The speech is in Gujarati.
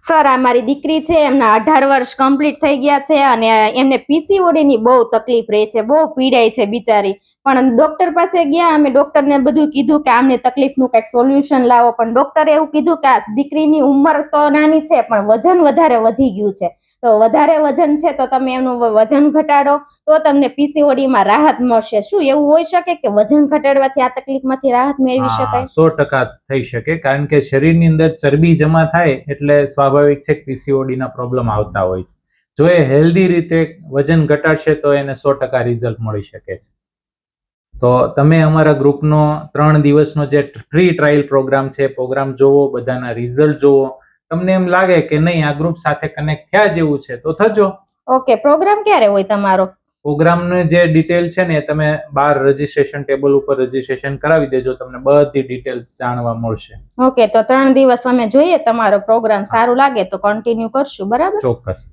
સર આ મારી દીકરી છે, એમના 18 વર્ષ કમ્પ્લીટ થઈ ગયા છે અને એમને પીસીઓડી ની બહુ તકલીફ રહે છે, બહુ પીડાય છે બિચારી. પણ ડોક્ટર પાસે ગયા, અમે ડોક્ટરને બધું કીધું કે આમને તકલીફનું કંઈક સોલ્યુશન લાવો, પણ ડોક્ટરે એવું કીધું કે આ દીકરીની ઉંમર તો નાની છે પણ વજન વધારે વધી ગયું છે, તો વધારે વજન છે તો તમે એનું વજન ઘટાડો તો તમને પીસીઓડી માં રાહત મળશે. શું એવું હોઈ શકે કે વજન ઘટાડવાથી આ તકલીફમાંથી રાહત મેળવી શકાય? 100% થઈ શકે, કારણ કે શરીરની અંદર ચરબી જમા થાય એટલે સ્વાભાવિક છે કે પીસીઓડી ના પ્રોબ્લેમ આવતા હોય છે. જો એ હેલ્ધી રીતે વજન ઘટાડશે તો એને 100% રિઝલ્ટ મળી શકે છે. તો તમે અમારા ગ્રુપનો 3 દિવસનો જે ફ્રી ટ્રાયલ પ્રોગ્રામ છે, પ્રોગ્રામ જોવો, બધાના રિઝલ્ટ જોવો. તમને એમ લાગે કે નહીં આ ગ્રુપ સાથે કનેક્ટ થયા જેવું છે તો થજો. ઓકે, પ્રોગ્રામ ક્યારે હોય તમારો? પ્રોગ્રામની જે ડિટેલ છે ને તમે બહાર રજીસ્ટ્રેશન ટેબલ ઉપર રજીસ્ટ્રેશન કરાવી દેજો, તમને બધી ડિટેલ્સ જાણવા મળશે. ઓકે, તો 3 દિવસ અમે જોઈએ તમારો પ્રોગ્રામ, સારું લાગે તો કન્ટિન્યુ કરશું. બરાબર? ચોક્કસ.